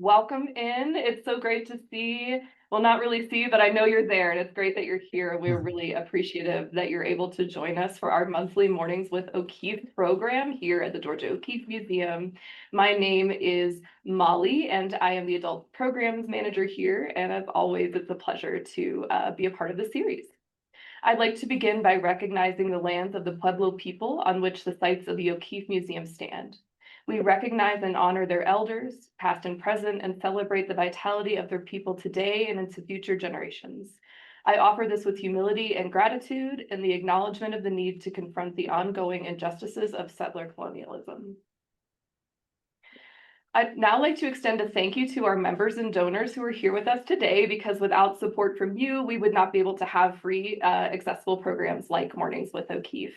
Welcome in. It's so great to see, well, not really see, but I know you're there, and it's great that you're here. We're really appreciative that you're able to join us for our monthly Mornings with O'Keeffe program here at the Georgia O'Keeffe Museum. My name is Molly, and I am the Adult Programs Manager here, and as always, it's a pleasure to be a part of the series. I'd like to begin by recognizing the lands of the Pueblo people on which the sites of the O'Keeffe Museum stand. We recognize and honor their elders, past and present, and celebrate the vitality of their people today and into future generations. I offer this with humility and gratitude and the acknowledgement of the need to confront the ongoing injustices of settler colonialism. I'd now like to extend a thank you to our members and donors who are here with us today, because without support from you, we would not be able to have free, accessible programs like Mornings with O'Keeffe.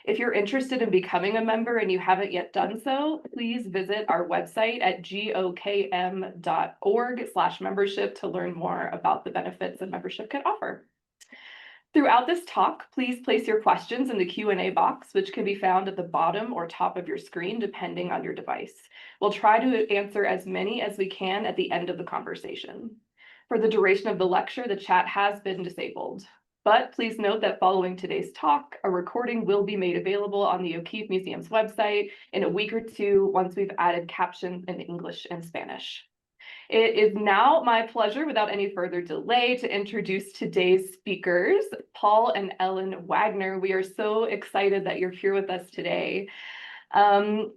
If you're interested in becoming a member and you haven't yet done so, please visit our website at gokm.org/membership to learn more about the benefits that membership can offer. Throughout this talk, please place your questions in the Q&A box, which can be found at the bottom or top of your screen, depending on your device. We'll try to answer as many as we can at the end of the conversation. For the duration of the lecture, the chat has been disabled. But please note that following today's talk, a recording will be made available on the O'Keeffe Museum's website in a week or two once we've added captions in English and Spanish. It is now my pleasure, without any further delay, to introduce today's speakers, Paul and Ellen Wagner. We are so excited that you're here with us today.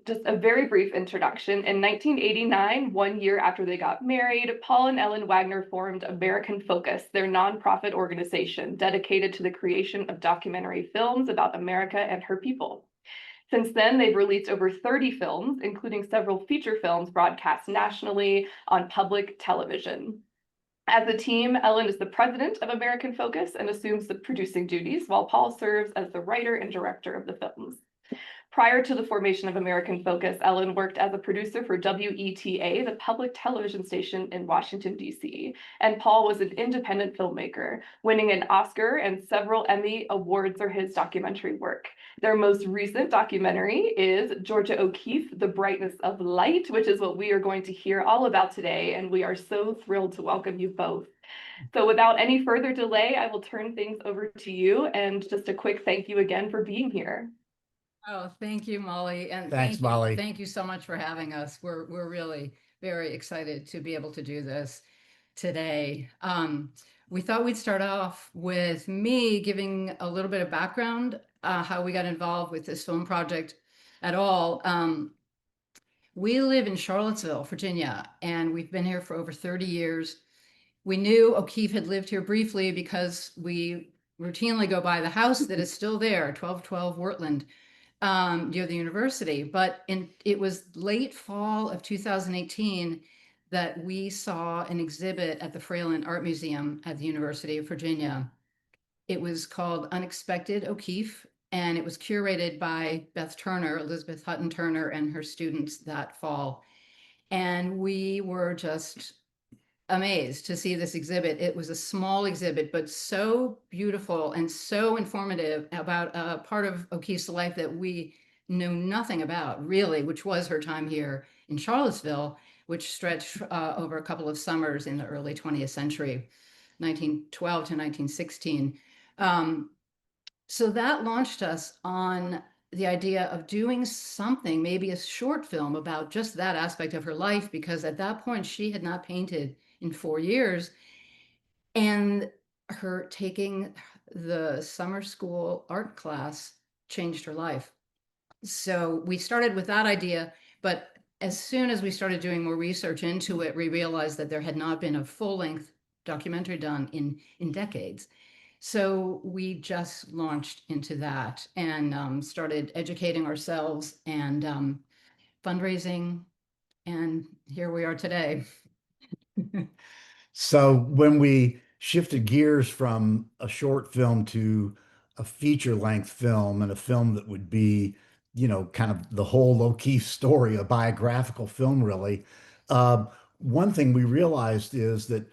Just a very brief introduction. In 1989, 1 year after they got married, Paul and Ellen Wagner formed American Focus, their nonprofit organization dedicated to the creation of documentary films about America and her people. Since then, they've released over 30 films, including several feature films broadcast nationally on public television. As a team, Ellen is the president of American Focus and assumes the producing duties, while Paul serves as the writer and director of the films. Prior to the formation of American Focus, Ellen worked as a producer for WETA, the public television station in Washington, D.C., and Paul was an independent filmmaker, winning an Oscar and several Emmy awards for his documentary work. Their most recent documentary is Georgia O'Keeffe, The Brightness of Light, which is what we are going to hear all about today, and we are so thrilled to welcome you both. So without any further delay, I will turn things over to you, and just a quick thank you again for being here. Oh, thank you, Molly. And Thanks, Molly. Thank you so much for having us. We're really very excited to be able to do this today. We thought we'd start off with me giving a little bit of background, how we got involved with this film project at all. We live in Charlottesville, Virginia, and we've been here for over 30 years. We knew O'Keeffe had lived here briefly because we routinely go by the house that is still there, 1212 Wortland, near the university. But it was late fall of 2018 that we saw an exhibit at the Fralin Art Museum at the University of Virginia. It was called Unexpected O'Keeffe, and it was curated by Beth Turner, Elizabeth Hutton Turner, and her students that fall. And we were just amazed to see this exhibit. It was a small exhibit, but so beautiful and so informative about a part of O'Keeffe's life that we knew nothing about, really, which was her time here in Charlottesville, which stretched over a couple of summers in the early 20th century, 1912 to 1916. So that launched us on the idea of doing something, maybe a short film about just that aspect of her life, because at that point she had not painted in 4 years, and her taking the summer school art class changed her life. So we started with that idea, but as soon as we started doing more research into it, we realized that there had not been a full-length documentary done in decades. So we just launched into that and started educating ourselves and fundraising, and here we are today. So when we shifted gears from a short film to a feature-length film, and a film that would be, kind of the whole O'Keeffe story, a biographical film, really, one thing we realized is that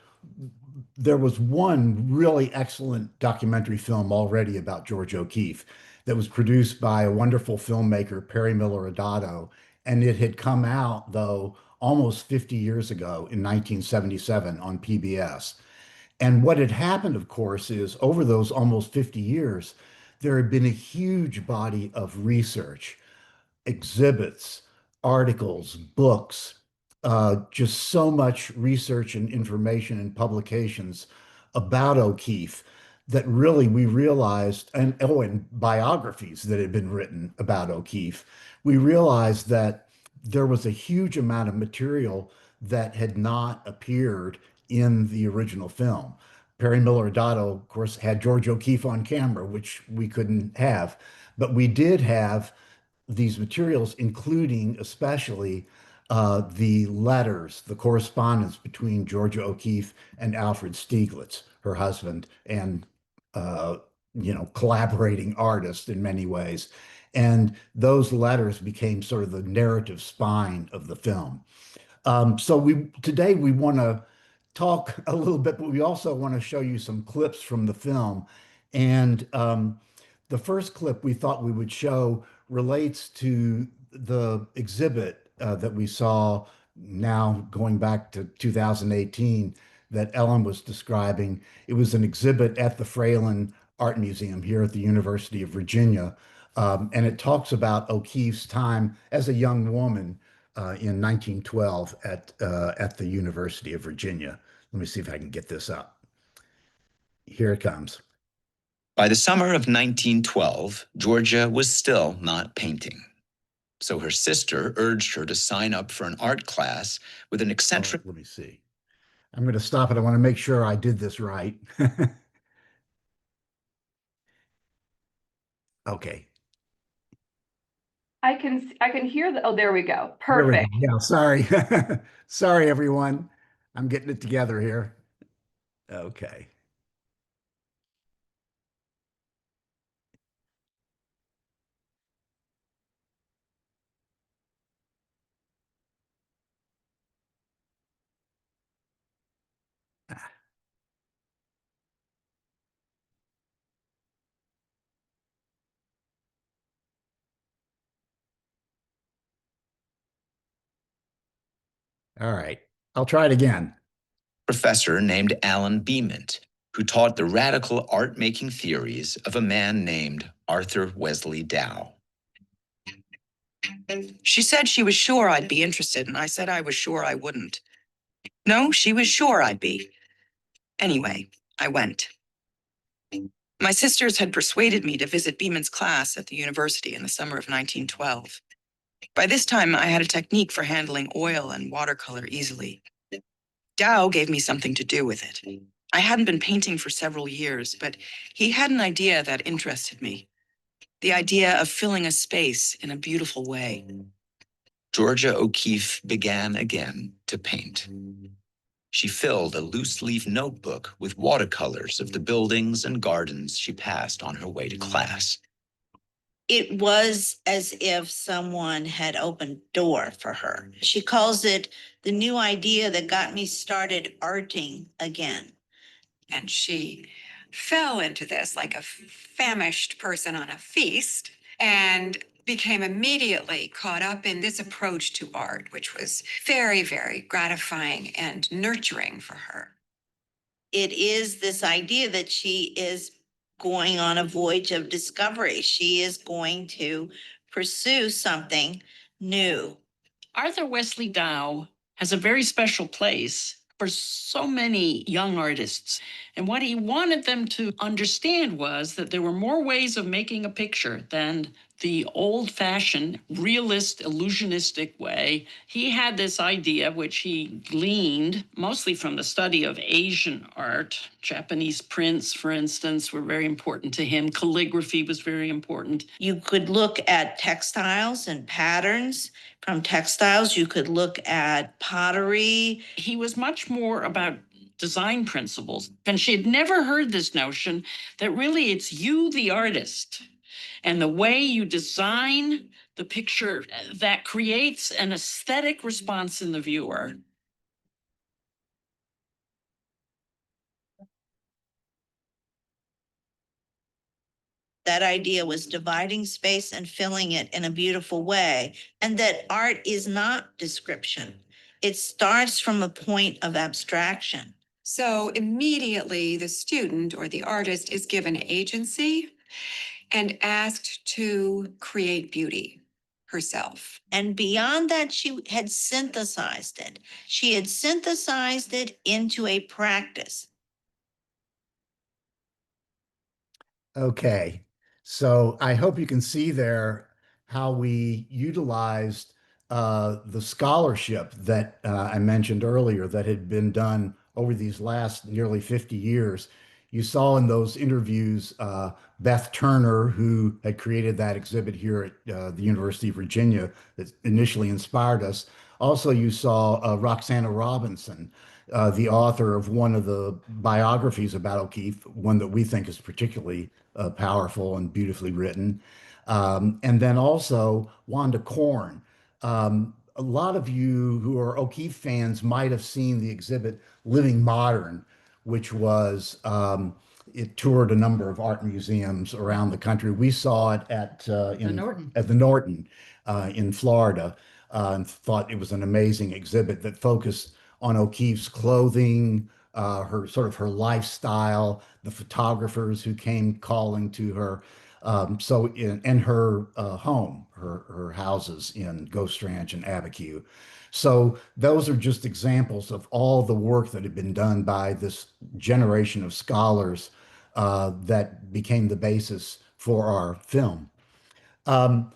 there was one really excellent documentary film already about George O'Keeffe that was produced by a wonderful filmmaker, Perry Miller Adato, and it had come out, though, almost 50 years ago in 1977 on PBS. And what had happened, of course, is over those almost 50 years, there had been a huge body of research, exhibits, articles, books, just so much research and information and publications about O'Keeffe that really we realized, and biographies that had been written about O'Keeffe, we realized that there was a huge amount of material that had not appeared in the original film. Perry Miller Dotto, of course, had George O'Keeffe on camera, which we couldn't have, but we did have these materials, including especially the letters, the correspondence between Georgia O'Keeffe and Alfred Stieglitz, her husband, and uh, collaborating artist in many ways. And those letters became sort of the narrative spine of the film. So today we want to talk a little bit, but we also want to show you some clips from the film. And the first clip we thought we would show relates to the exhibit that we saw now going back to 2018 that Ellen was describing. It was an exhibit at the Fralin Art Museum here at the University of Virginia. And it talks about O'Keeffe's time as a young woman in 1912 at the University of Virginia. Let me see if I can get this up. Here it comes. By the summer of 1912, Georgia was still not painting. So her sister urged her to sign up for an art class with an eccentric. Let me see. I'm going to stop it. I want to make sure I did this right. Okay. I can hear the, oh, there we go. There we go. Perfect. Yeah, sorry. Sorry, everyone. I'm getting it together here. Okay. All right. I'll try it again. Professor named Alan Beament, who taught the radical art-making theories of a man named Arthur Wesley Dow. She said she was sure I'd be interested, and I said I was sure I wouldn't. No, she was sure I'd be. Anyway, I went. My sisters had persuaded me to visit Beeman's class at the university in the summer of 1912. By this time, I had a technique for handling oil and watercolor easily. Dow gave me something to do with it. I hadn't been painting for several years, but he had an idea that interested me. The idea of filling a space in a beautiful way. Georgia O'Keeffe began again to paint. She filled a loose-leaf notebook with watercolors of the buildings and gardens she passed on her way to class. It was as if someone had opened a door for her. She calls it the new idea that got me started arting again. And she fell into this like a famished person on a feast and became immediately caught up in this approach to art, which was very, very gratifying and nurturing for her. It is this idea that she is going on a voyage of discovery. She is going to pursue something new. Arthur Wesley Dow has a very special place for so many young artists. And what he wanted them to understand was that there were more ways of making a picture than the old-fashioned, realist, illusionistic way. He had this idea, which he gleaned mostly from the study of Asian art. Japanese prints, for instance, were very important to him. Calligraphy was very important. You could look at textiles and patterns. From textiles, you could look at pottery. He was much more about design principles. And she had never heard this notion that really it's you, the artist, and the way you design the picture that creates an aesthetic response in the viewer. That idea was dividing space and filling it in a beautiful way, and that art is not description. it starts from a point of abstraction. So immediately the student or the artist is given agency and asked to create beauty herself. And beyond that, she had synthesized it. She had synthesized it into a practice. Okay, so I hope you can see there how we utilized the scholarship that I mentioned earlier that had been done over these last nearly 50 years. You saw in those interviews Beth Turner, who had created that exhibit here at the University of Virginia that initially inspired us. Also, you saw Roxana Robinson, the author of one of the biographies about O'Keeffe, one that we think is particularly powerful and beautifully written. And then also Wanda Korn. A lot of you who are O'Keeffe fans might have seen the exhibit Living Modern, which was it toured a number of art museums around the country. We saw it at Norton. at the Norton in Florida, and thought it was an amazing exhibit that focused on O'Keeffe's clothing, her sort of her lifestyle, the photographers who came calling to her. And her home, her houses in Ghost Ranch and Abiquiu. So those are just examples of all the work that had been done by this generation of scholars that became the basis for our film. Um,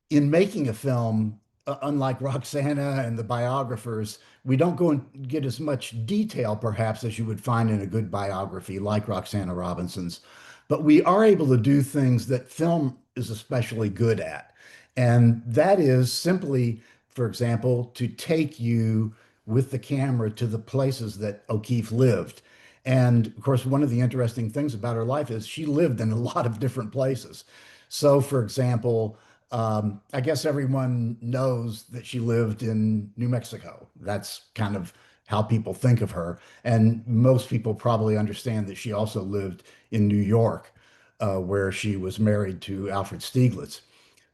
in making a film, unlike Roxana and the biographers, we don't go and get as much detail, perhaps, as you would find in a good biography like Roxana Robinson's. But we are able to do things that film is especially good at. And that is simply, for example, to take you with the camera to the places that O'Keeffe lived. And of course, one of the interesting things about her life is she lived in a lot of different places. So, for example, I guess everyone knows that she lived in New Mexico. That's kind of how people think of her. And most people probably understand that she also lived in New York, where she was married to Alfred Stieglitz.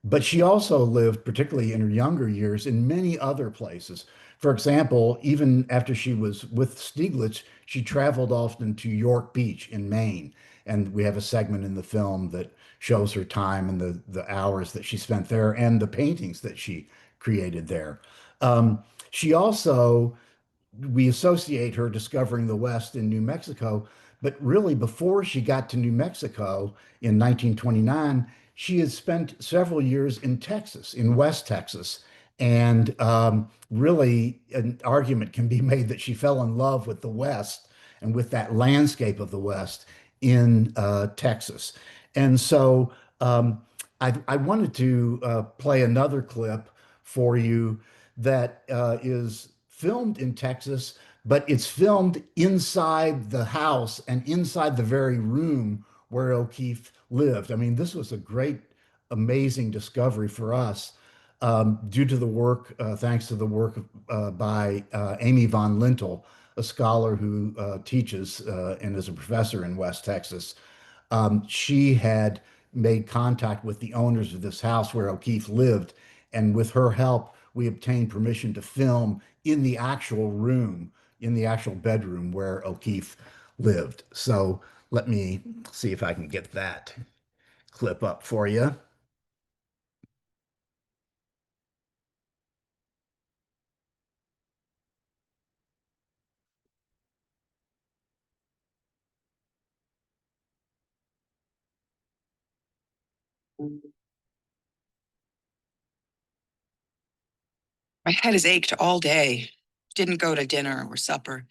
But she also lived, particularly in her younger years, in many other places. For example, even after she was with Stieglitz, she traveled often to York Beach in Maine. And we have a segment in the film that shows her time and the hours that she spent there and the paintings that she created there. She also we associate her discovering the West in New Mexico, but really before she got to New Mexico in 1929, she had spent several years in Texas, in West Texas. And really, an argument can be made that she fell in love with the West and with that landscape of the West in Texas. And so I wanted to play another clip for you that is filmed in Texas, but it's filmed inside the house and inside the very room where O'Keeffe lived. I mean, this was a great, amazing discovery for us due to the work, thanks to the work by Amy von Lintel, a scholar who teaches and is a professor in West Texas. She had made contact with the owners of this house where O'Keeffe lived, and with her help, we obtained permission to film in the actual room, in the actual bedroom where O'Keeffe lived. So let me see if I can get that clip up for you. My head has ached all day. Didn't go to dinner or supper.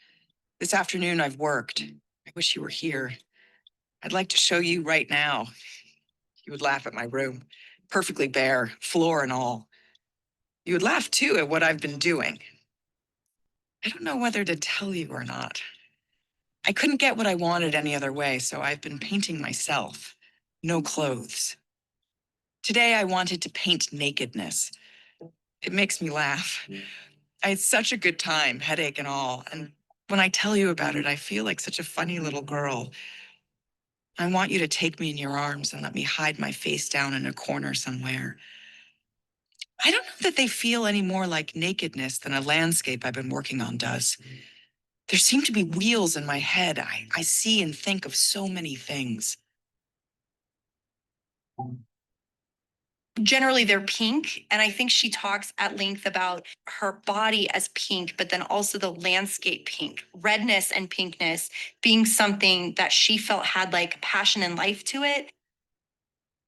This afternoon I've worked. I wish you were here. I'd like to show you right now. You would laugh at my room. Perfectly bare, floor and all. You would laugh too at what I've been doing. I don't know whether to tell you or not. I couldn't get what I wanted any other way, so I've been painting myself. No clothes. Today I wanted to paint nakedness. It makes me laugh. I had such a good time, headache and all. And when I tell you about it, I feel like such a funny little girl. I want you to take me in your arms and let me hide my face down in a corner somewhere. I don't know that they feel any more like nakedness than a landscape I've been working on does. There seem to be wheels in my head. I see and think of so many things. Generally, they're pink. And I think she talks at length about her body as pink, but then also the landscape pink, redness and pinkness being something that she felt had like passion and life to it.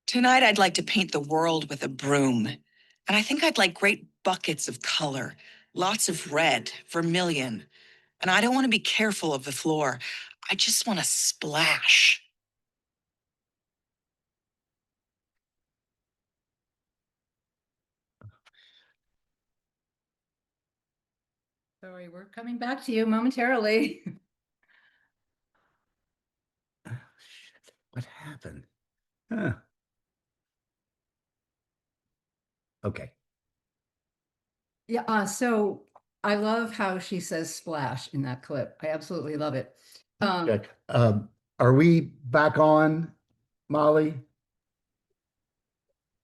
Tonight, I'd like to paint the world with a broom. And I think I'd like great buckets of color, lots of red, vermilion. And I don't want to be careful of the floor. I just want to splash. Sorry, we're coming back to you momentarily. Oh, shit. What happened? Huh. Okay. Yeah, so I love how she says splash in that clip. I absolutely love it. Okay. Are we back on, Molly?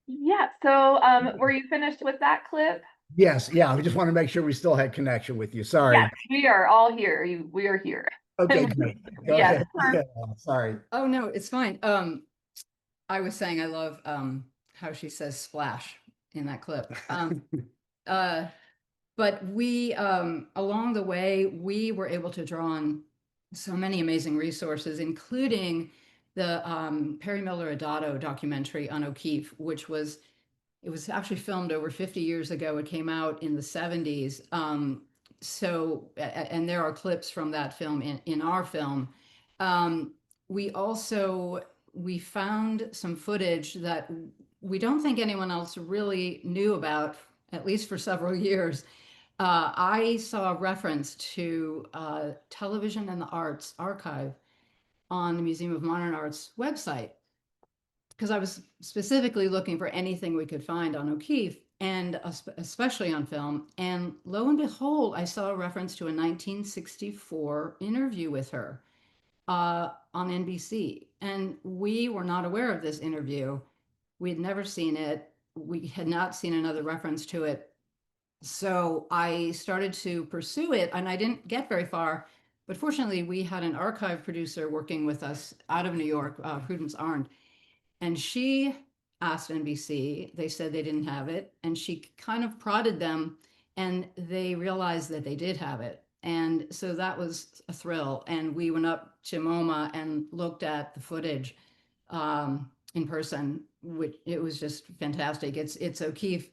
Yeah, so were you finished with that clip? Yes. Yeah. I just want to make sure we still had connection with you. Sorry. Yes, we are all here. We are here. Okay, great. Go Yes, ahead. Yeah, sorry. Oh, no, it's fine. I was saying I love how she says splash in that clip. But we, along the way, we were able to draw on so many amazing resources, including the Perry Miller Adato documentary on O'Keeffe, which was, it was actually filmed over 50 years ago. It came out in the 70s. And there are clips from that film in our film. We also, we found some footage that we don't think anyone else really knew about, at least for several years. I saw a reference to Television and the Arts Archive on the Museum of Modern Art's website, because I was specifically looking for anything we could find on O'Keeffe, and especially on film. And lo and behold, I saw a reference to a 1964 interview with her on NBC. And we were not aware of this interview. We had never seen it. We had not seen another reference to it. So I started to pursue it, and I didn't get very far. But fortunately, we had an archive producer working with us out of New York, Prudence Arndt, and she asked NBC. They said they didn't have it, and she kind of prodded them, and they realized that they did have it. And so that was a thrill. And we went up to MoMA and looked at the footage in person, which it was just fantastic. It's O'Keeffe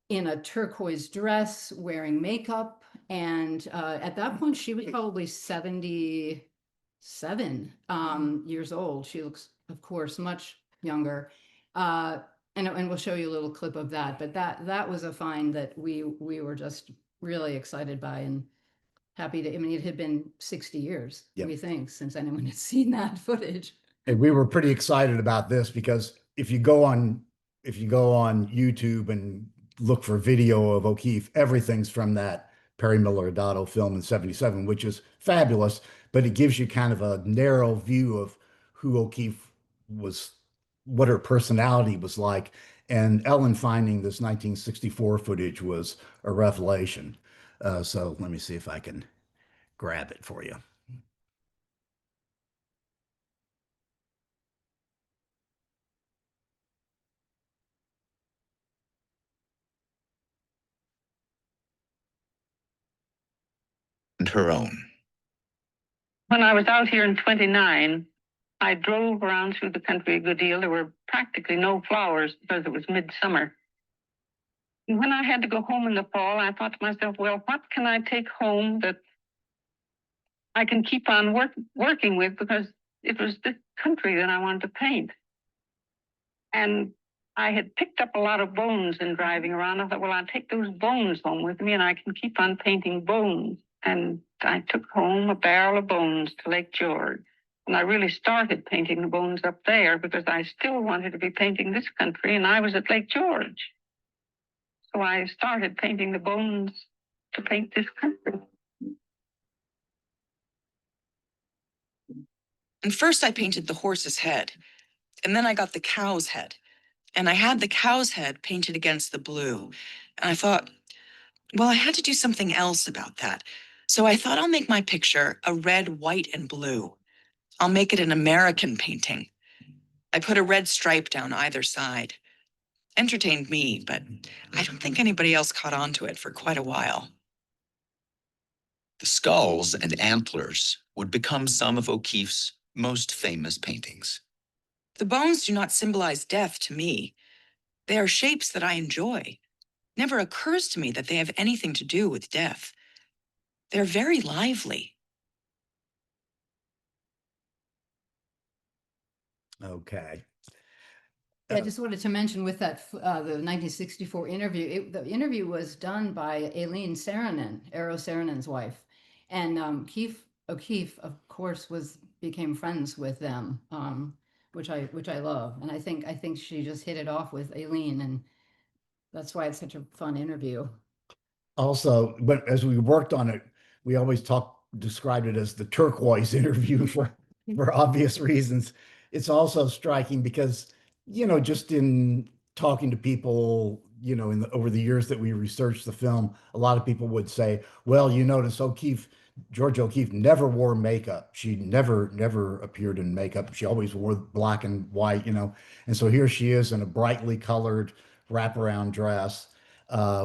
in a turquoise dress, wearing makeup. And at that point, she was probably 77 years old. She looks, of course, much younger. And we'll show you a little clip of that. But that was a find that we were just really excited by and happy to. I mean, it had been 60 years, Yep. we think, since anyone had seen that footage. And we were pretty excited about this because if you go on YouTube and look for video of O'Keeffe, everything's from that Perry Miller Adato film in 77, which is fabulous, but it gives you kind of a narrow view of who O'Keeffe was, what her personality was like. And Ellen finding this 1964 footage was a revelation. So let me see if I can grab it for you. And her own. When I was out here in 29, I drove around through the country a good deal. There were practically no flowers because it was midsummer. And when I had to go home in the fall, I thought to myself, well, what can I take home that I can keep on working with, because it was this country that I wanted to paint. And I had picked up a lot of bones in driving around. I thought, well, I'll take those bones home with me and I can keep on painting bones. And I took home a barrel of bones to Lake George. And I really started painting the bones up there because I still wanted to be painting this country, and I was at Lake George. So I started painting the bones to paint this country. And first I painted the horse's head, and then I got the cow's head. and I had the cow's head painted against the blue. And I thought, well, I had to do something else about that. So I thought I'll make my picture a red, white, and blue. I'll make it an American painting. I put a red stripe down either side. Entertained me, but I don't think anybody else caught on to it for quite a while. The skulls and antlers would become some of O'Keeffe's most famous paintings. The bones do not symbolize death to me. They are shapes that I enjoy. Never occurs to me that they have anything to do with death. They're very lively. Okay. I just wanted to mention with that, the 1964 interview, the interview was done by Aileen Saarinen, Eero Saarinen's wife. And O'Keeffe, of course, became friends with them, which I love. And I think she just hit it off with Aileen, and that's why it's such a fun interview. Also, but as we worked on it, we always described it as the turquoise interview for obvious reasons. It's also striking because, just in talking to people, over the years that we researched the film, a lot of people would say, well, you notice Georgia O'Keeffe never wore makeup. She never appeared in makeup. She always wore black and white, and so here she is in a brightly colored wraparound dress,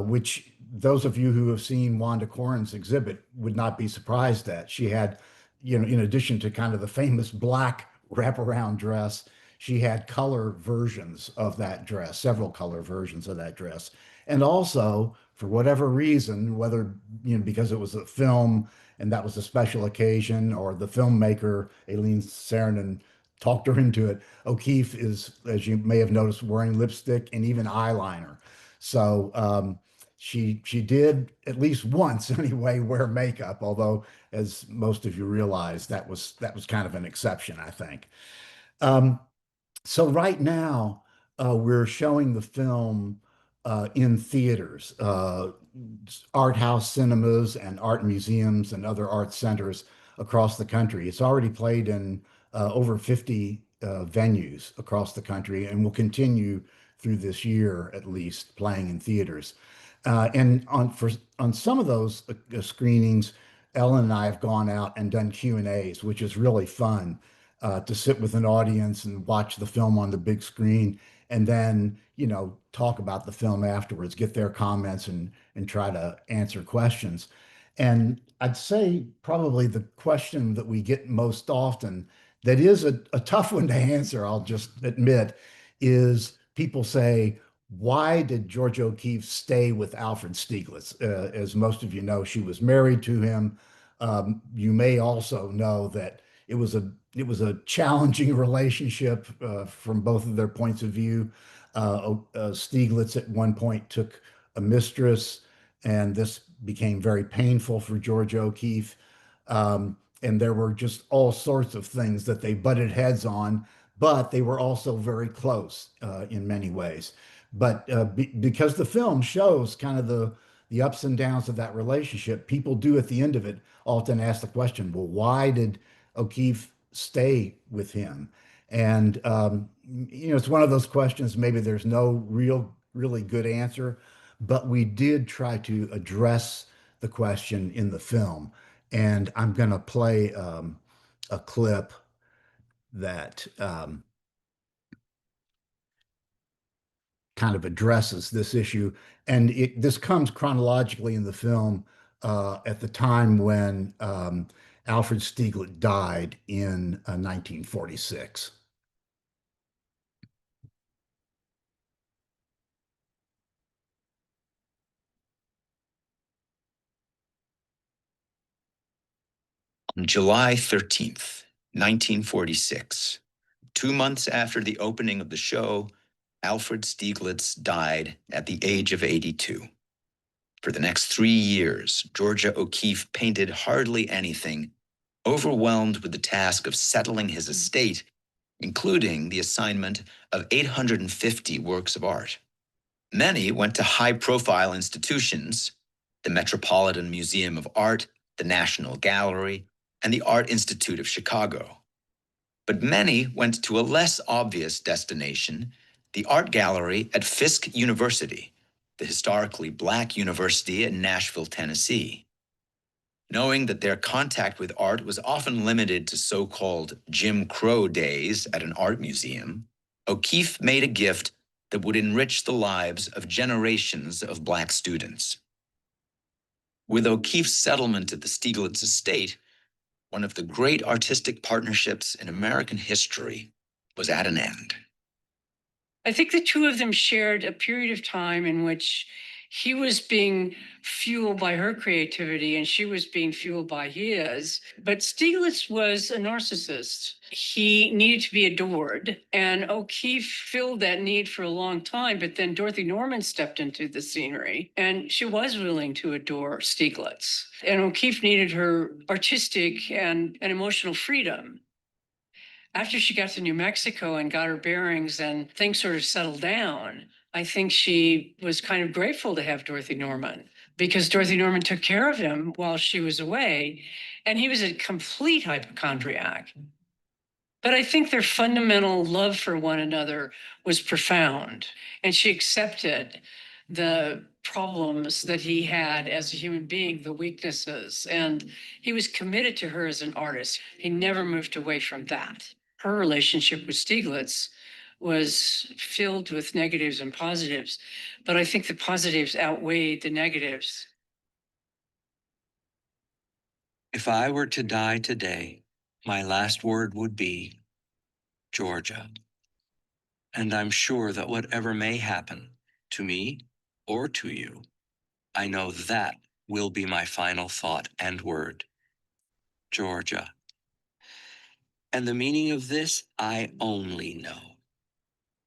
which those of you who have seen Wanda Corin's exhibit would not be surprised at. She had, in addition to kind of the famous black wraparound dress, she had color versions of that dress, several color versions of that dress. And also, for whatever reason, whether, because it was a film and that was a special occasion, or the filmmaker, Aileen Saarinen, talked her into it, O'Keeffe is, as you may have noticed, wearing lipstick and even eyeliner. So she did at least once anyway wear makeup, although, as most of you realize, that was kind of an exception, I think. So right now, we're showing the film in theaters, art house cinemas and art museums and other art centers across the country. It's already played in over 50 venues across the country and will continue through this year at least, playing in theaters. And on some of those screenings, Ellen and I have gone out and done Q&As, which is really fun, to sit with an audience and watch the film on the big screen, and then, talk about the film afterwards, get their comments and try to answer questions. And I'd say probably the question that we get most often, that is a tough one to answer, I'll just admit, is people say, why did Georgia O'Keeffe stay with Alfred Stieglitz? As most of you know, she was married to him. You may also know that it was a challenging relationship from both of their points of view. Stieglitz at one point took a mistress, and this became very painful for Georgia O'Keeffe. And there were just all sorts of things that they butted heads on, but they were also very close in many ways. But because the film shows kind of the ups and downs of that relationship, people do at the end of it often ask the question, well, why did O'Keeffe stay with him? And it's one of those questions, maybe there's no really good answer, but we did try to address the question in the film. And I'm going to play a clip that kind of addresses this issue. And this comes chronologically in the film at the time when Alfred Stieglitz died in 1946. On July 13th, 1946, 2 months after the opening of the show, Alfred Stieglitz died at the age of 82. For the next 3 years, Georgia O'Keeffe painted hardly anything, overwhelmed with the task of settling his estate, including the assignment of 850 works of art. Many went to high-profile institutions, the Metropolitan Museum of Art, the National Gallery, and the Art Institute of Chicago. But many went to a less obvious destination, the art gallery at Fisk University, the historically Black university in Nashville, Tennessee. Knowing that their contact with art was often limited to so-called Jim Crow days at an art museum, O'Keeffe made a gift that would enrich the lives of generations of Black students. With O'Keeffe's settlement at the Stieglitz estate, one of the great artistic partnerships in American history was at an end. I think the two of them shared a period of time in which he was being fueled by her creativity and she was being fueled by his. But Stieglitz was a narcissist. He needed to be adored, and O'Keeffe filled that need for a long time. But then Dorothy Norman stepped into the scenery and she was willing to adore Stieglitz. And O'Keeffe needed her artistic and emotional freedom. After she got to New Mexico and got her bearings and things sort of settled down, I think she was kind of grateful to have Dorothy Norman, because Dorothy Norman took care of him while she was away, and he was a complete hypochondriac. But I think their fundamental love for one another was profound, and she accepted the problems that he had as a human being, the weaknesses, and he was committed to her as an artist. He never moved away from that. Her relationship with Stieglitz was filled with negatives and positives, but I think the positives outweighed the negatives. If I were to die today, my last word would be Georgia. And I'm sure that whatever may happen to me or to you, I know that will be my final thought and word. Georgia. And the meaning of this, I only know.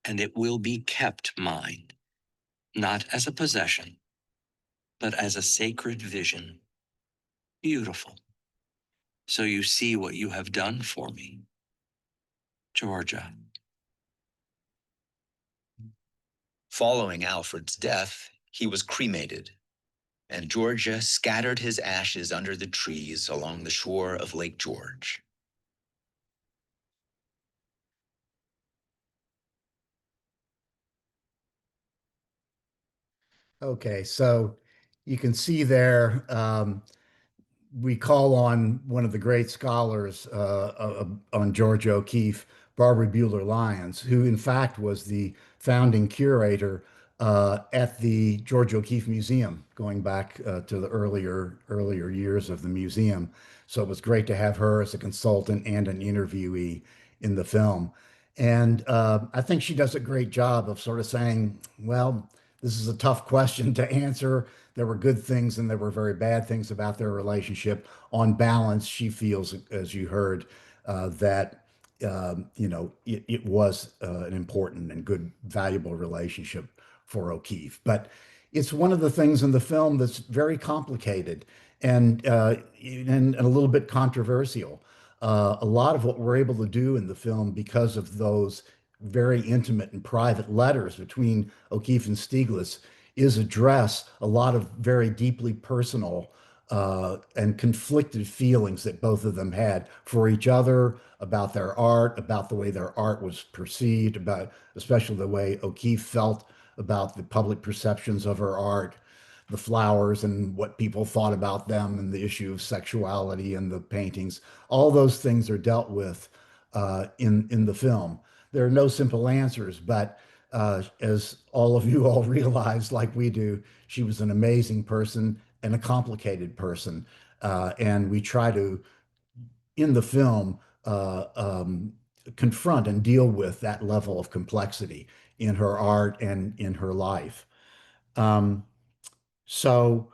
And it will be kept mine, not as a possession, but as a sacred vision. Beautiful. So you see what you have done for me. Georgia. Following Alfred's death, he was cremated, and Georgia scattered his ashes under the trees along the shore of Lake George. Okay, so you can see there, we call on one of the great scholars on George O'Keeffe, Barbara Buehler-Lyons, who in fact was the founding curator at the George O'Keeffe Museum, going back to the earlier years of the museum. So it was great to have her as a consultant and an interviewee in the film. And I think she does a great job of sort of saying, well, this is a tough question to answer. There were good things and there were very bad things about their relationship. On balance, she feels, as you heard, that it was an important and good, valuable relationship for O'Keeffe. But it's one of the things in the film that's very complicated and a little bit controversial. A lot of what we're able to do in the film, because of those very intimate and private letters between O'Keeffe and Stieglitz, is address a lot of very deeply personal and conflicted feelings that both of them had for each other, about their art, about the way their art was perceived, about especially the way O'Keeffe felt about the public perceptions of her art, the flowers and what people thought about them, and the issue of sexuality and the paintings. All those things are dealt with in the film. There are no simple answers, but as all of you all realize, like we do, she was an amazing person and a complicated person. And we try to, in the film, confront and deal with that level of complexity in her art and in her life. So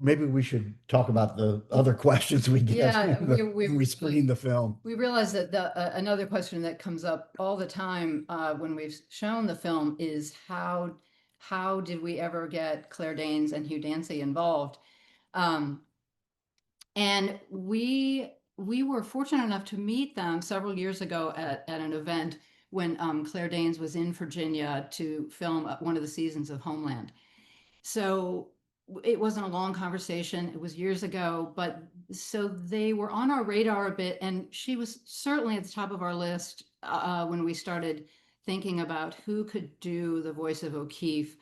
maybe we should talk about the other questions we get Yeah, when we screen the film. We realize that another question that comes up all the time when we've shown the film is how did we ever get Claire Danes and Hugh Dancy involved? And we were fortunate enough to meet them several years ago at an event when Claire Danes was in Virginia to film one of the seasons of Homeland. So it wasn't a long conversation. It was years ago, but so they were on our radar a bit, and she was certainly at the top of our list when we started thinking about who could do the voice of O'Keeffe,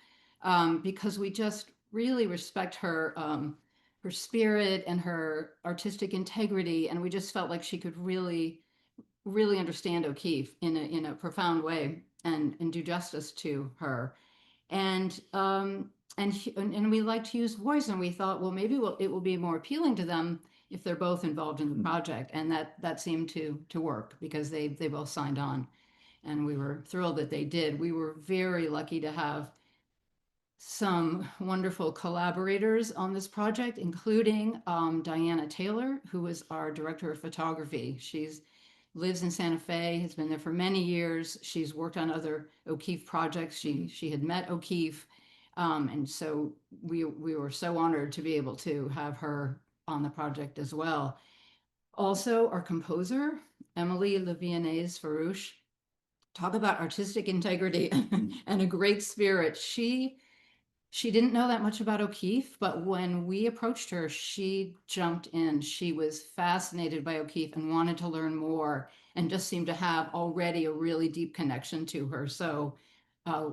because we just really respect her, her spirit and her artistic integrity, and we just felt like she could really, really understand O'Keeffe in a profound way and do justice to her. And and we like to use voice, and we thought, well, maybe it will be more appealing to them if they're both involved in the project, and that seemed to work because they both signed on, and we were thrilled that they did. We were very lucky to have some wonderful collaborators on this project, including Diana Taylor, who is our director of photography. She's lives in Santa Fe, has been there for many years. She's worked on other O'Keeffe projects. She had met O'Keeffe, and so we were so honored to be able to have her on the project as well. Also, our composer, Emily Levianaise Farouche. Talk about artistic integrity and a great spirit. She didn't know that much about O'Keeffe, but when we approached her, she jumped in. She was fascinated by O'Keeffe and wanted to learn more, and just seemed to have already a really deep connection to her. So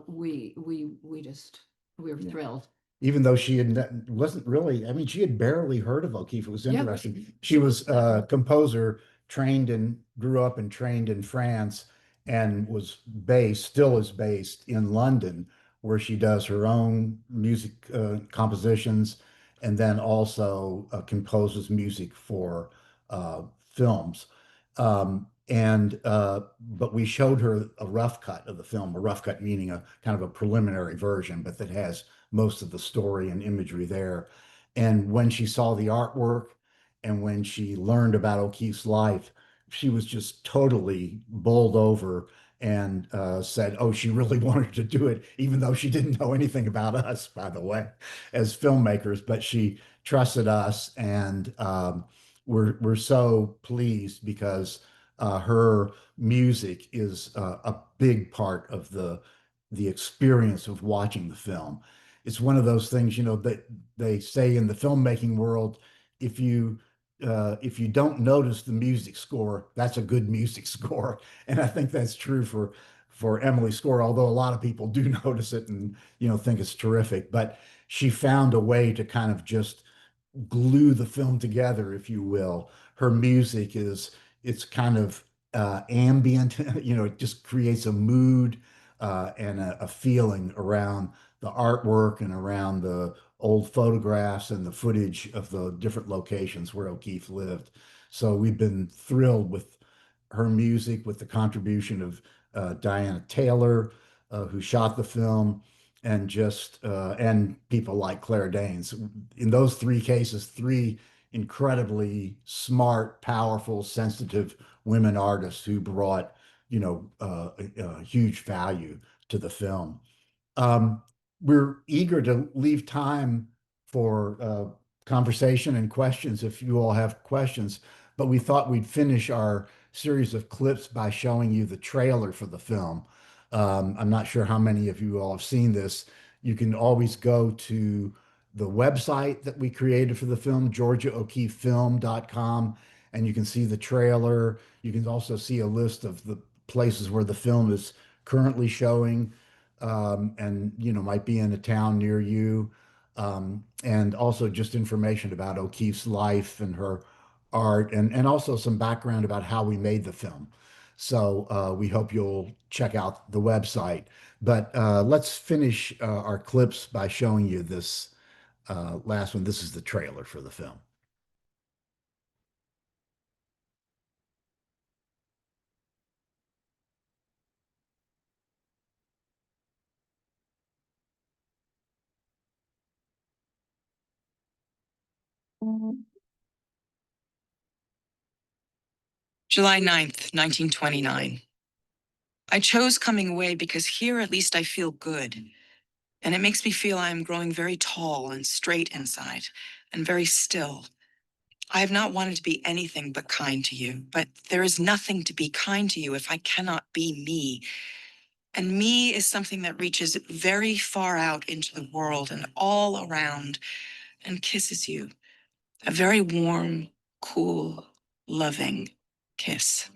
we were Yeah. thrilled. Even though she wasn't really, I mean, she had barely heard of O'Keeffe. It was Yeah. interesting. She was a composer, grew up and trained in France, and still is based in London, where she does her own music compositions, and then also composes music for films. But we showed her a rough cut of the film, a rough cut meaning a kind of a preliminary version, but that has most of the story and imagery there. And when she saw the artwork and when she learned about O'Keeffe's life, she was just totally bowled over, and said, oh, she really wanted to do it, even though she didn't know anything about us, by the way, as filmmakers. But she trusted us, and we're so pleased because her music is a big part of the experience of watching the film. It's one of those things, that they say in the filmmaking world, if you don't notice the music score, that's a good music score. And I think that's true for Emily's score, although a lot of people do notice it and think it's terrific. But she found a way to kind of just glue the film together, if you will. Her music it's kind of ambient, it just creates a mood and a feeling around the artwork and around the old photographs and the footage of the different locations where O'Keeffe lived. So we've been thrilled with her music, with the contribution of Diana Taylor, who shot the film, and people like Claire Danes. In those three cases, three incredibly smart, powerful, sensitive women artists who brought, a huge value to the film. Um, we're eager to leave time for conversation and questions if you all have questions, but we thought we'd finish our series of clips by showing you the trailer for the film. I'm not sure how many of you all have seen this. You can always go to the website that we created for the film, georgiaokeeffefilm.com, and you can see the trailer. You can also see a list of the places where the film is currently showing, and might be in a town near you, and also just information about O'Keeffe's life and her art, and also some background about how we made the film. So we hope you'll check out the website. But let's finish our clips by showing you this last one. This is the trailer for the film. July 9th, 1929. I chose coming away because here at least I feel good. And it makes me feel I am growing very tall and straight inside, and very still. I have not wanted to be anything but kind to you, but there is nothing to be kind to you if I cannot be me. And me is something that reaches very far out into the world and all around and kisses you. A very warm, cool, loving kiss.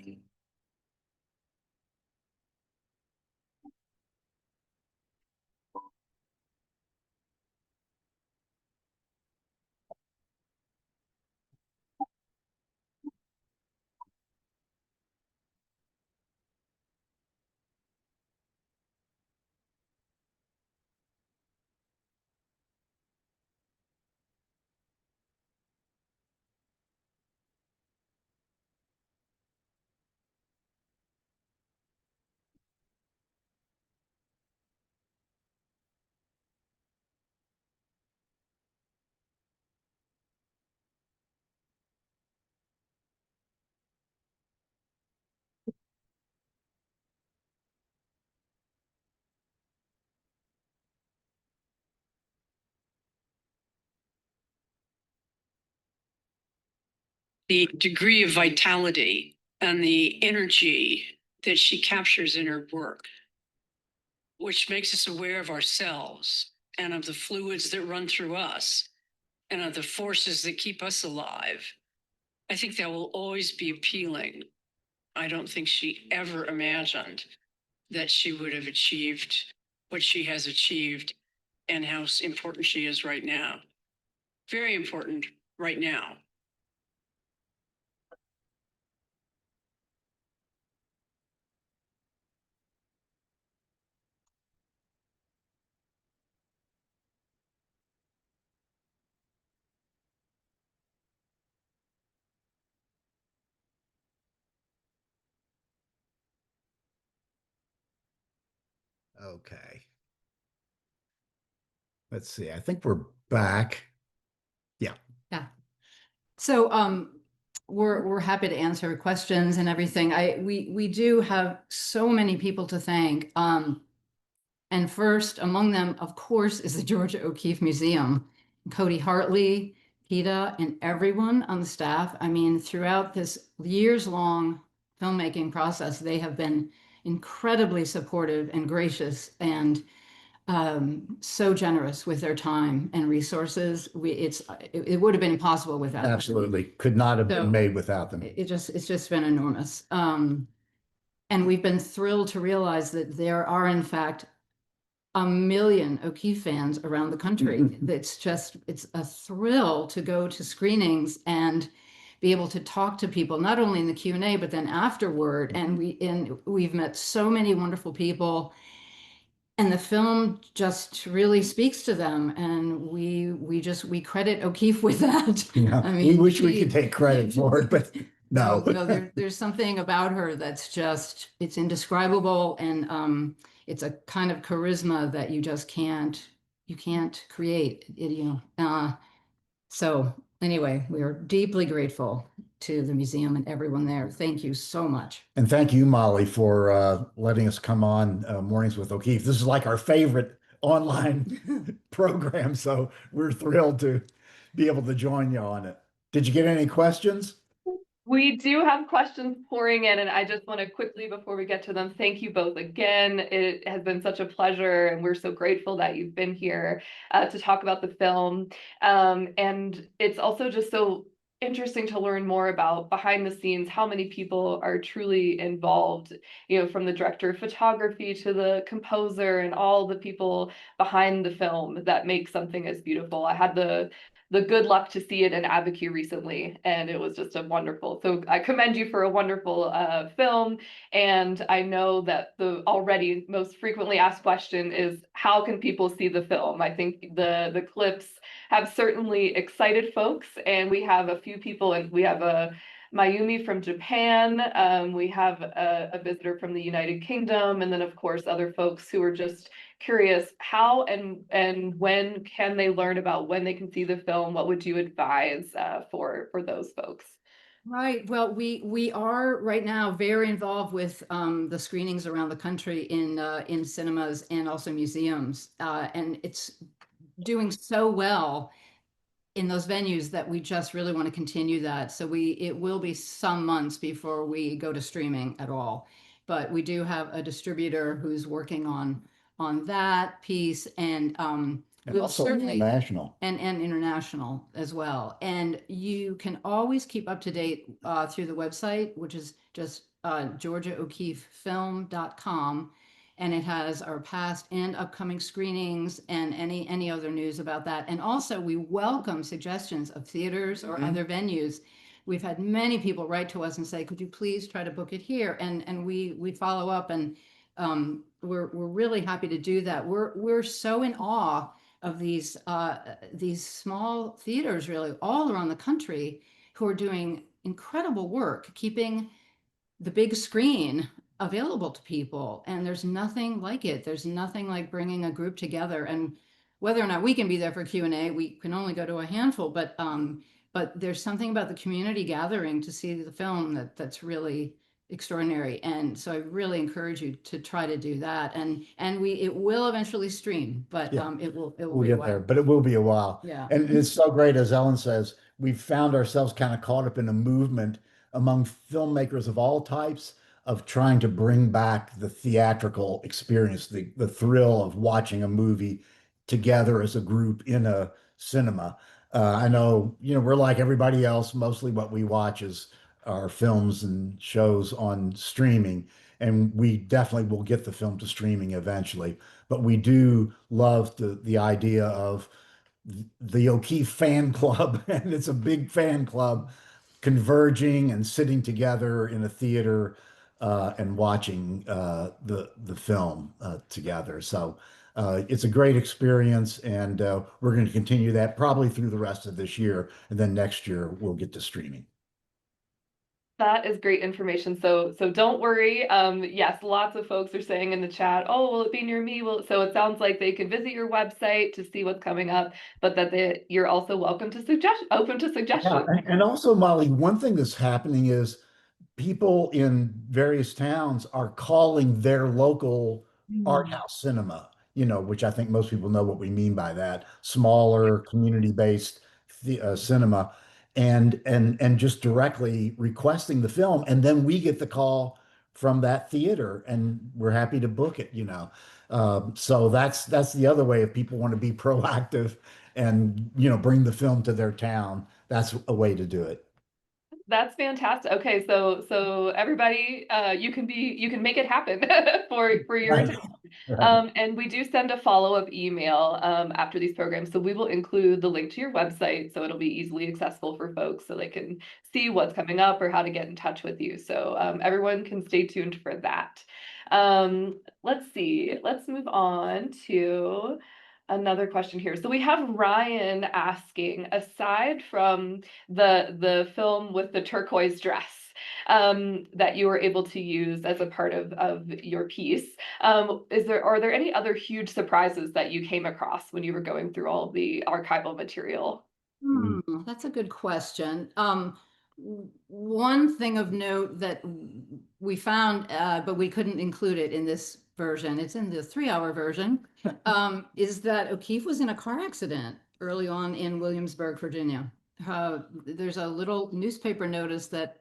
the degree of vitality and the energy that she captures in her work, which makes us aware of ourselves and of the fluids that run through us and of the forces that keep us alive. I think that will always be appealing. I don't think she ever imagined that she would have achieved what she has achieved and how important she is right now. Very important right now. Okay. Let's see. I think we're back. Yeah. Yeah. So we're happy to answer questions and everything. We do have so many people to thank. And first among them, of course, is the Georgia O'Keeffe Museum. Cody Hartley, PETA, and everyone on the staff. I mean, throughout this years-long filmmaking process, they have been incredibly supportive and gracious and so generous with their time and resources. It would have been impossible without them. Absolutely. Could not have So, been made without them. It's just been enormous. And we've been thrilled to realize that there are, in fact, 1 million O'Keeffe fans around the country. It's a thrill to go to screenings and be able to talk to people, not only in the Q&A, but then afterward. And we've met so many wonderful people. And the film just really speaks to them, and we credit O'Keeffe with that. Yeah, I we wish we could take credit for it, but no. There's something about her that's just, it's indescribable, and it's a kind of charisma that you just can't create, so anyway, we are deeply grateful to the museum and everyone there. Thank you so much. And thank you, Molly, for letting us come on Mornings with O'Keeffe. This is like our favorite online program, so we're thrilled to be able to join you on it. Did you get any questions? We do have questions pouring in, and I just want to quickly, before we get to them, thank you both again. It has been such a pleasure, and we're so grateful that you've been here to talk about the film. And it's also just so interesting to learn more about behind the scenes, how many people are truly involved, from the director of photography to the composer and all the people behind the film that make something as beautiful. I had the good luck to see it in Abiquiu recently, and it was just so I commend you for a wonderful film. And I know that the already most frequently asked question is, how can people see the film? I think the clips have certainly excited folks, and we have a few people, and we have a Mayumi from Japan. We have a visitor from the United Kingdom, and then of course other folks who are just curious how and when can they learn about when they can see the film. What would you advise for those folks? Right. Well, we are right now very involved with the screenings around the country in cinemas and also museums, and it's doing so well in those venues that we just really want to continue that. So it will be some months before we go to streaming at all, but we do have a distributor who's working on that piece, and we'll also certainly international and international as well. And you can always keep up to date through the website, which is just GeorgiaO'KeeffeFilm.com. And it has our past and upcoming screenings and any other news about that. And also we welcome suggestions of theaters or other venues. We've had many people write to us and say, could you please try to book it here? And we follow up, and we're really happy to do that. We're so in awe of these small theaters really all around the country who are doing incredible work, keeping the big screen available to people. And there's nothing like it. There's nothing like bringing a group together. And whether or not we can be there for Q&A, we can only go to a handful, but there's something about the community gathering to see the film that's really extraordinary. And so I really encourage you to try to do that. And it will eventually stream, but Yeah. it will We'll be a get there, while. but it will be a while. Yeah. And it's so great, as Ellen says, we've found ourselves kind of caught up in a movement among filmmakers of all types of trying to bring back the theatrical experience, the thrill of watching a movie together as a group in a cinema. I know, we're like everybody else. Mostly what we watch is our films and shows on streaming, and we definitely will get the film to streaming eventually. But we do love the idea of the O'Keeffe fan club, and it's a big fan club converging and sitting together in a theater and watching the film together. So it's a great experience, and we're going to continue that probably through the rest of this year, and then next year we'll get to streaming. That is great information. So don't worry. Yes, lots of folks are saying in the chat, oh, will it be near me? Well, so it sounds like they can visit your website to see what's coming up, but that you're also welcome to open to Yeah, suggestions. and also, Molly, one thing that's happening is people in various towns are calling their local art house cinema, which I think most people know what we mean by that, smaller community-based cinema, and just directly requesting the film, and then we get the call from that theater, and we're happy to book it. So that's the other way if people want to be proactive and bring the film to their town. That's a way to do it. That's fantastic. Okay, so everybody, you can make it happen for your Right. town. Right. And we do send a follow-up email after these programs. So we will include the link to your website so it'll be easily accessible for folks so they can see what's coming up or how to get in touch with you. So everyone can stay tuned for that. Let's see. Let's move on to another question here. So we have Ryan asking, aside from the film with the turquoise dress that you were able to use as a part of your piece, are there any other huge surprises that you came across when you were going through all of the archival material? That's a good question. One thing of note that we found, but we couldn't include it in this version, it's in the 3-hour version, is that O'Keeffe was in a car accident early on in Williamsburg, Virginia. There's a little newspaper notice that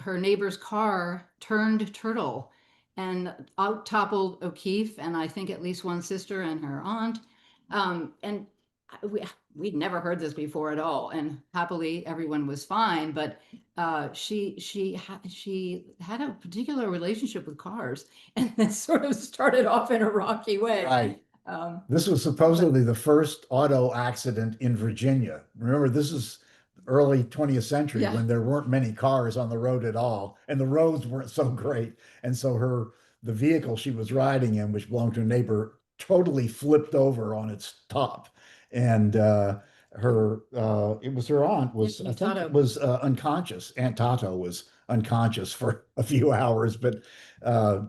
her neighbor's car turned turtle and out toppled O'Keeffe, and I think at least one sister and her aunt. And we'd never heard this before at all, and happily everyone was fine. But she had a particular relationship with cars, and it sort of started off in a rocky way. Right. This was supposedly the first auto accident in Virginia. Remember, this is early 20th century when there weren't many cars on the road at all, and the roads weren't so great. And so the vehicle she was riding in, which belonged to a neighbor, totally flipped over on its top. And it was her aunt I think was unconscious. Aunt Tato was unconscious for a few hours, but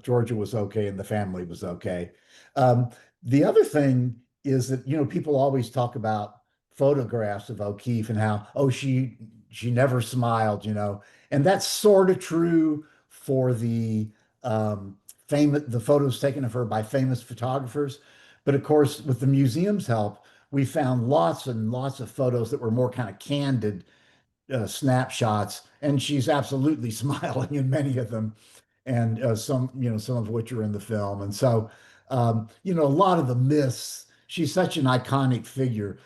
Georgia was okay and the family was okay. The other thing is that, people always talk about photographs of O'Keeffe and how, she never smiled, and that's sort of true for the the photos taken of her by famous photographers. But of course, with the museum's help, we found lots and lots of photos that were more kind of candid snapshots, and she's absolutely smiling in many of them, and some of which are in the film. And so, a lot of the myths, she's such an iconic figure.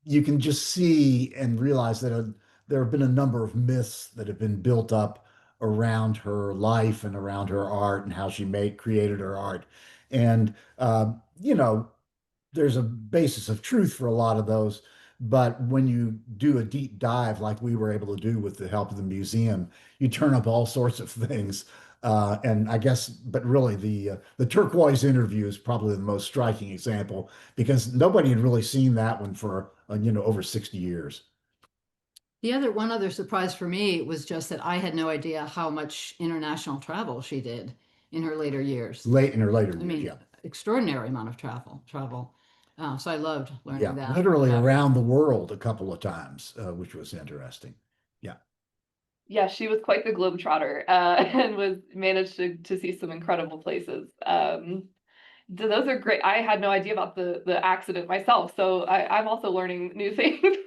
You can just see and realize that there have been a number of myths that have been built up around her life and around her art and how she created her art. And, there's a basis of truth for a lot of those. But when you do a deep dive, like we were able to do with the help of the museum, you turn up all sorts of things. And I guess, but really the turquoise interview is probably the most striking example because nobody had really seen that one for, over 60 years. One other surprise for me was just that I had no idea how much international travel she did in her later years. Yeah. Extraordinary amount of travel. So I loved learning that. Literally around the world a couple of times, which was interesting. Yeah. Yeah, she was quite the globetrotter, and was managed to see some incredible places. Those are great. I had no idea about the accident myself, so I'm also learning new things.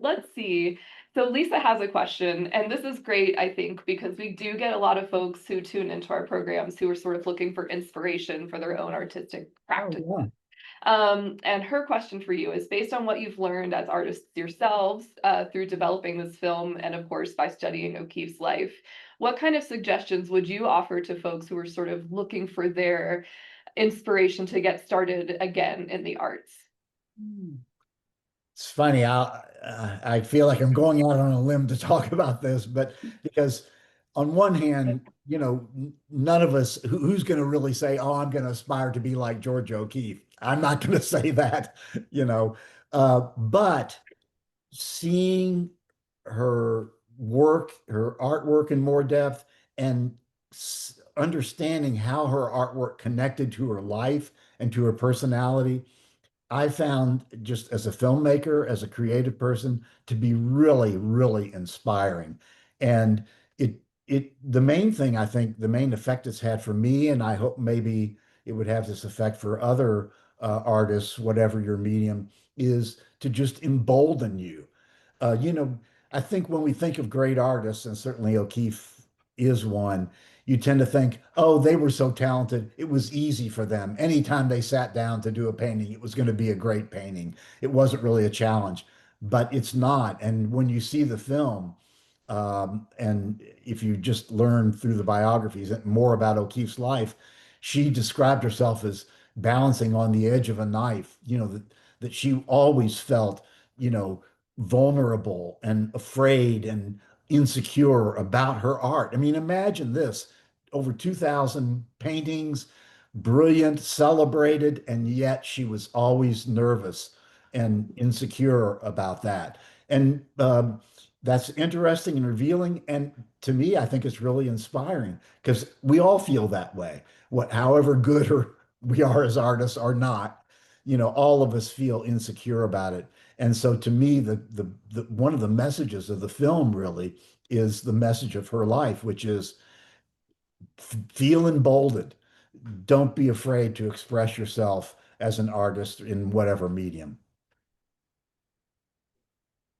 Let's see. So Lisa has a question, and this is great, I think, because we do get a lot of folks who tune into our programs who are sort of looking for inspiration for their own artistic practice. Oh, yeah. And her question for you is, based on what you've learned as artists yourselves through developing this film, and of course by studying O'Keeffe's life, what kind of suggestions would you offer to folks who are sort of looking for their inspiration to get started again in the arts? It's funny. I feel like I'm going out on a limb to talk about this, but because on one hand, none of us who's going to really say, "Oh, I'm going to aspire to be like Georgia O'Keeffe." I'm not going to say that, you know. But seeing her work, her artwork in more depth, and understanding how her artwork connected to her life and to her personality, I found, just as a filmmaker, as a creative person, to be really, really inspiring. And the main thing, I think, the main effect it's had for me, and I hope maybe it would have this effect for other artists, whatever your medium, is to just embolden you. Uh, you know, I think when we think of great artists, and certainly O'Keeffe is one, you tend to think, oh, they were so talented. It was easy for them. Anytime they sat down to do a painting, it was going to be a great painting. It wasn't really a challenge, but it's not. And when you see the film, and if you just learn through the biographies more about O'Keeffe's life, she described herself as balancing on the edge of a knife, that she always felt, you know, vulnerable and afraid and insecure about her art. I mean, imagine this, over 2,000 paintings, brilliant, celebrated, and yet she was always nervous and insecure about that. And that's interesting and revealing. And to me, I think it's really inspiring because we all feel that way. However good or we are as artists or not, all of us feel insecure about it. And so to me, the one of the messages of the film really is the message of her life, which is feel emboldened. Don't be afraid to express yourself as an artist in whatever medium.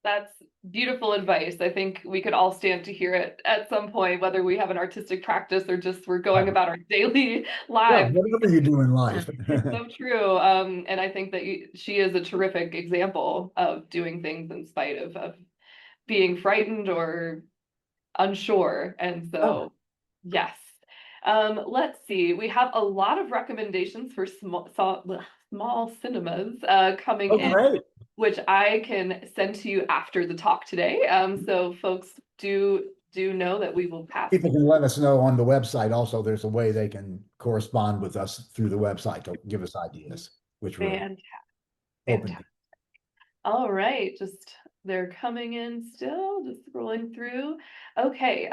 That's beautiful advice. I think we could all stand to hear it at some point, whether we have an artistic practice or just we're going about our daily Yeah, lives. whatever you do in life. It's so true. And I think that she is a terrific example of doing things in spite of being frightened or unsure. And so, yes. Let's see. We have a lot of recommendations for small cinemas coming Oh, in, great. which I can send to you after the talk today. So folks do know that we will pass. People can let us know on the website. Also, there's a way they can correspond with us through the website to give us ideas, which we're open Fantastic. to. All right, just they're coming in still, just scrolling through. Okay,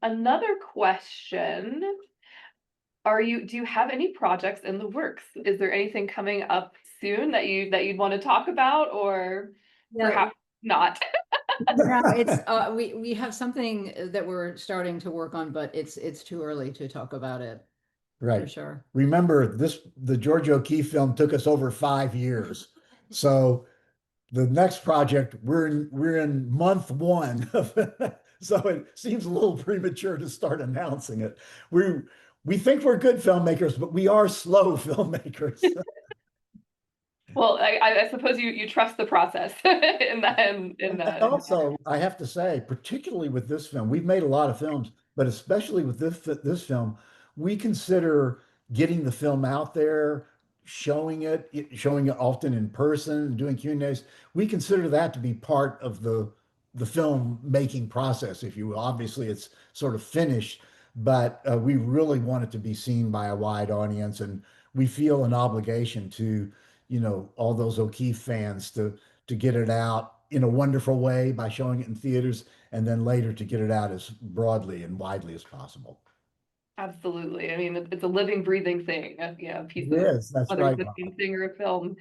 another question. Do you have any projects in the works? Is there anything coming up soon that you'd want to talk about, or perhaps not? No, it's we have something that we're starting to work on, but it's too early to talk about it. Right. For sure. Remember, the Georgia O'Keeffe film took us over 5 years. So the next project, we're in month 1 of so it seems a little premature to start announcing it. We think we're good filmmakers, but we are slow filmmakers. Well, I suppose you trust the process in that. Also, I have to say, particularly with this film, we've made a lot of films, but especially with this film, we consider getting the film out there, showing it often in person, doing Q&As. We consider that to be part of the film making process, if you will. Obviously, it's sort of finished, but we really want it to be seen by a wide audience, and we feel an obligation to, all those O'Keeffe fans to get it out in a wonderful way by showing it in theaters, and then later to get it out as broadly and widely as possible. Absolutely. I mean, it's a living, breathing thing, piece of That's whether right. it's a painting or a film.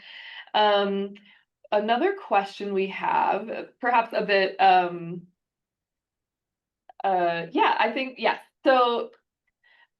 Another question we have, perhaps a bit Yeah, I think, yes. So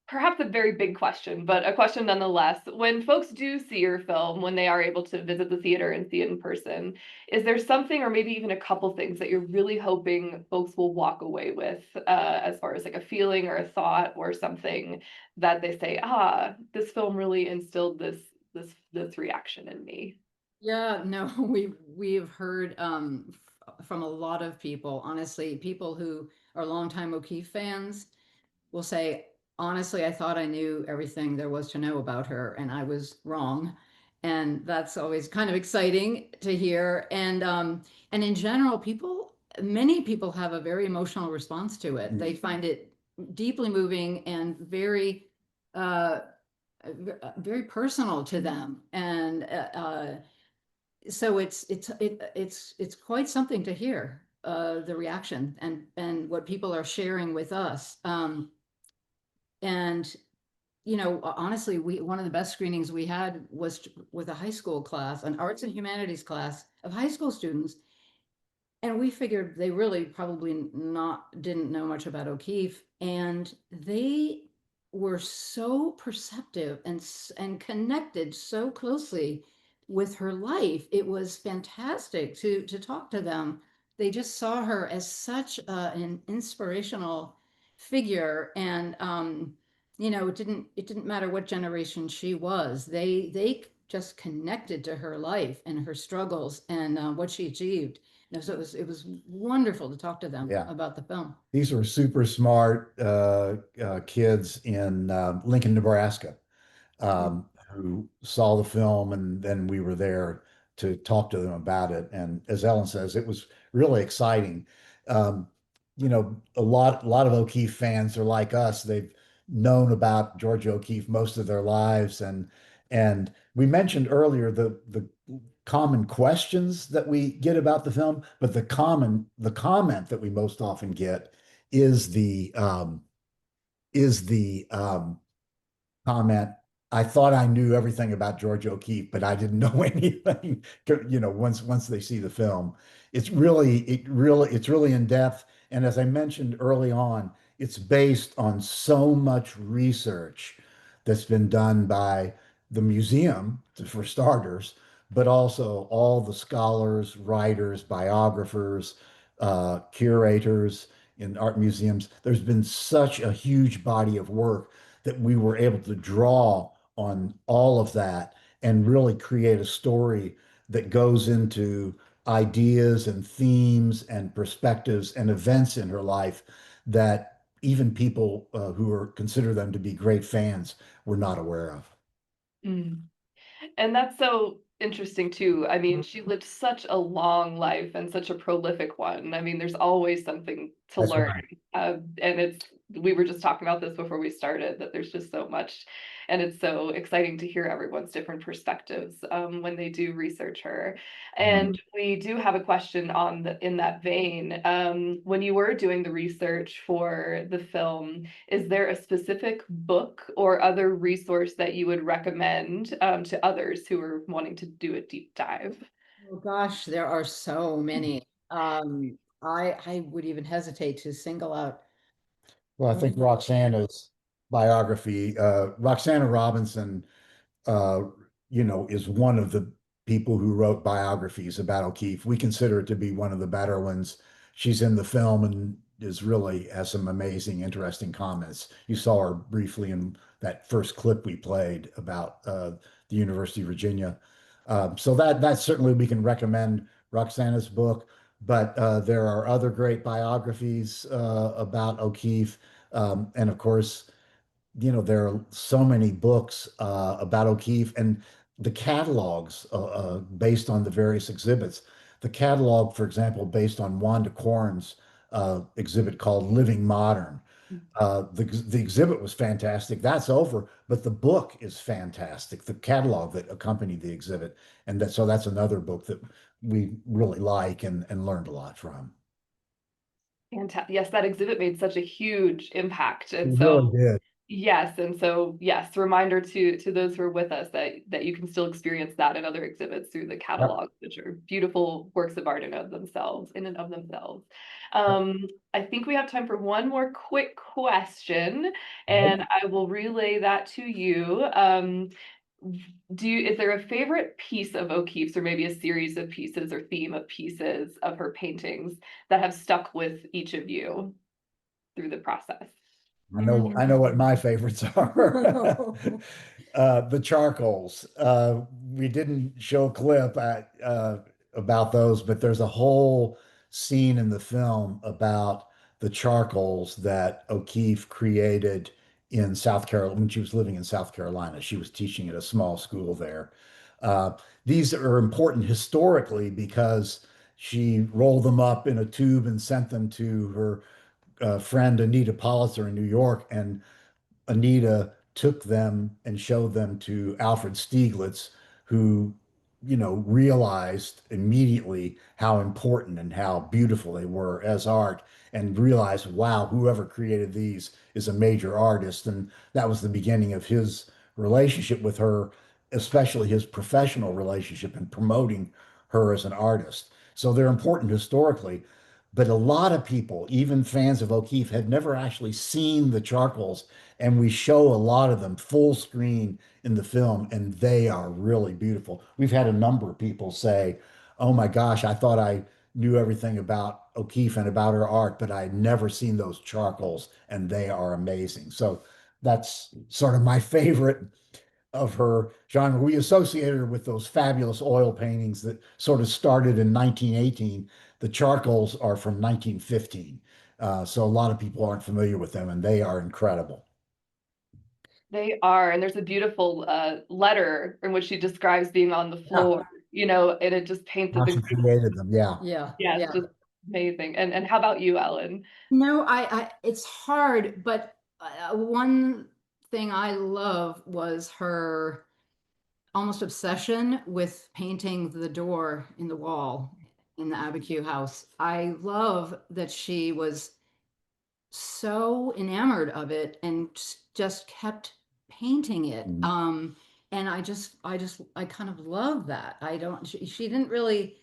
perhaps a very big question, but a question nonetheless. When folks do see your film, when they are able to visit the theater and see it in person, is there something or maybe even a couple things that you're really hoping folks will walk away with, as far as like a feeling or a thought or something that they say, ah, this film really instilled this reaction in me? Yeah, no, we've heard from a lot of people, honestly, people who are longtime O'Keeffe fans will say, honestly, I thought I knew everything there was to know about her, and I was wrong. And that's always kind of exciting to hear. And in general, many people have a very emotional response to it. They find it deeply moving and uh, very personal to them. And so it's quite something to hear the reaction and what people are sharing with us. And honestly, one of the best screenings we had was with a high school class, an arts and humanities class of high school students, and we figured they really probably not didn't know much about O'Keeffe, and they were so perceptive and connected so closely with her life. It was fantastic to talk to them. They just saw her as such an inspirational figure, and it didn't matter what generation she was. They just connected to her life and her struggles and what she achieved. So it was wonderful to talk to them Yeah. about the film. These were super smart kids in Lincoln, Nebraska, who saw the film, and then we were there to talk to them about it. And as Ellen says, it was really exciting. Um, a lot of O'Keeffe fans are like us. They've known about Georgia O'Keeffe most of their lives, and we mentioned earlier the common questions that we get about the film, but the comment that we most often get is the comment, I thought I knew everything about George O'Keeffe, but I didn't know anything, once they see the film. It's really in depth. And as I mentioned early on, it's based on so much research that's been done by the museum, for starters, but also all the scholars, writers, biographers, curators in art museums. There's been such a huge body of work that we were able to draw on all of that and really create a story that goes into ideas and themes and perspectives and events in her life that even people who are consider them to be great fans were not aware of. Mm. And that's so interesting too. I mean, she lived such a long life and such a prolific one. I mean, there's always something to That's learn. right. And we were just talking about this before we started, that there's just so much. And it's so exciting to hear everyone's different perspectives when they do research her. And we do have a question in that vein. When you were doing the research for the film, is there a specific book or other resource that you would recommend to others who are wanting to do a deep dive? Oh gosh, there are so many. I would even hesitate to single out. Well, I think Roxana's biography, Roxana Robinson, uh, is one of the people who wrote biographies about O'Keeffe. We consider it to be one of the better ones. She's in the film and has some amazing, interesting comments. You saw her briefly in that first clip we played about the University of Virginia. So that certainly we can recommend Roxana's book, but there are other great biographies about O'Keeffe. And of course, there are so many books about O'Keeffe and the catalogs based on the various exhibits. The catalog, for example, based on Wanda Corn's exhibit called Living Modern. The exhibit was fantastic. That's over, but the book is fantastic. The catalog that accompanied the exhibit, and so that's another book that we really like and learned a lot from. Fantastic. Yes, that exhibit made such a huge impact. It And really so did. Yes, and so yes, reminder to those who are with us that you can still experience that and other exhibits through the catalog, which are beautiful works of art in and of themselves, I think we have time for one more quick question, and I will relay that to you. Is there a favorite piece of O'Keeffe's, or maybe a series of pieces or theme of pieces of her paintings that have stuck with each of you through the process? I know what my favorites are. The charcoals. We didn't show a clip about those, but there's a whole scene in the film about the charcoals that O'Keeffe created in South Carolina when she was living in South Carolina. She was teaching at a small school there. Uh, these are important historically because she rolled them up in a tube and sent them to her friend Anita Politzer in New York, and Anita took them and showed them to Alfred Stieglitz, who, realized immediately how important and how beautiful they were as art, and realized, wow, whoever created these is a major artist. And that was the beginning of his relationship with her, especially his professional relationship and promoting her as an artist. So they're important historically. But a lot of people, even fans of O'Keeffe, had never actually seen the charcoals, and we show a lot of them full screen in the film, and they are really beautiful. We've had a number of people say, "Oh my gosh, I thought I knew everything about O'Keeffe and about her art, but I'd never seen those charcoals, and they are amazing." So that's sort of my favorite of her genre. We associated her with those fabulous oil paintings that sort of started in 1918. The charcoals are from 1915. So a lot of people aren't familiar with them, and they are incredible. They are, and there's a beautiful letter in which she describes being on the floor, and it just paints How this she created them. Yeah. Yeah. yeah, it's just amazing. And how about you, Ellen? No, it's hard, but one thing I love was her almost obsession with painting the door in the wall in the Abiquiu house. I love that she was so enamored of it and just kept painting it. And I kind of love that. She didn't really,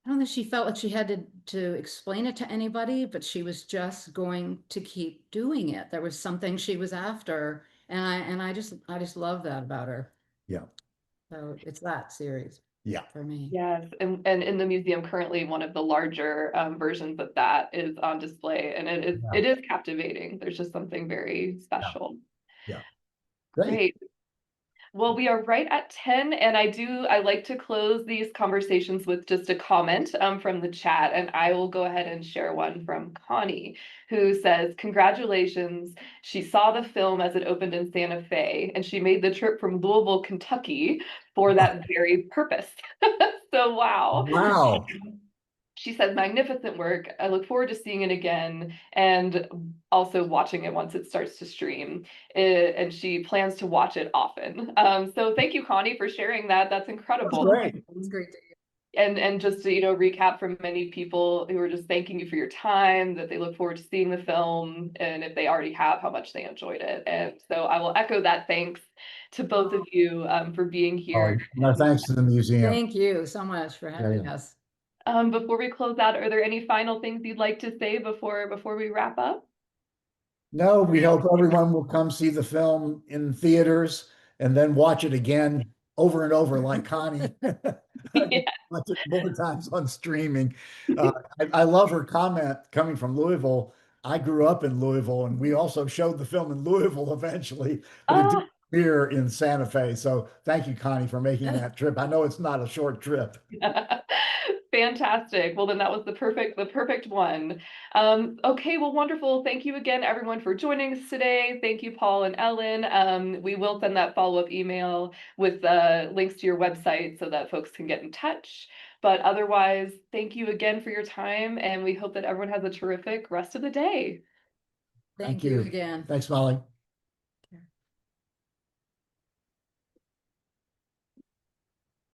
I don't think she felt like she had to explain it to anybody, but she was just going to keep doing it. There was something she was after, and I just love that about her. Yeah. So it's that series. Yeah. For me. Yes, and in the museum currently, one of the larger versions of that is on display, and it is captivating. There's just something very special. Yeah. Great. Great. Well, we are right at 10, and I like to close these conversations with just a comment from the chat, and I will go ahead and share one from Connie, who says, "Congratulations. She saw the film as it opened in Santa Fe, and she made the trip from Louisville, Kentucky for that very purpose." So, wow. Wow. She said, "Magnificent work. I look forward to seeing it again and also watching it once it starts to stream." And she plans to watch it often. So thank you, Connie, for sharing that. That's incredible. Great. It's great to hear. And just to, recap from many people who are just thanking you for your time, that they look forward to seeing the film, and if they already have, how much they enjoyed it. And so I will echo that thanks to both of you for being here. No, thanks to the museum. Thank you so much for having us. Before we close out, are there any final things you'd like to say before we wrap up? No, we hope everyone will come see the film in theaters and then watch it again over and over like Connie. Watch it more times on streaming. I love her comment coming from Louisville. I grew up in Louisville, and we also showed the film in Louisville eventually, but it did here in Santa Fe. So thank you, Connie, for making that trip. I know it's not a short trip. Fantastic. Well, then that was the perfect one. Okay, well, wonderful. Thank you again, everyone, for joining us today. Thank you, Paul and Ellen. We will send that follow-up email with links to your website so that folks can get in touch. But otherwise, thank you again for your time, and we hope that everyone has a terrific rest of the day. Thank you again. Thanks, Molly.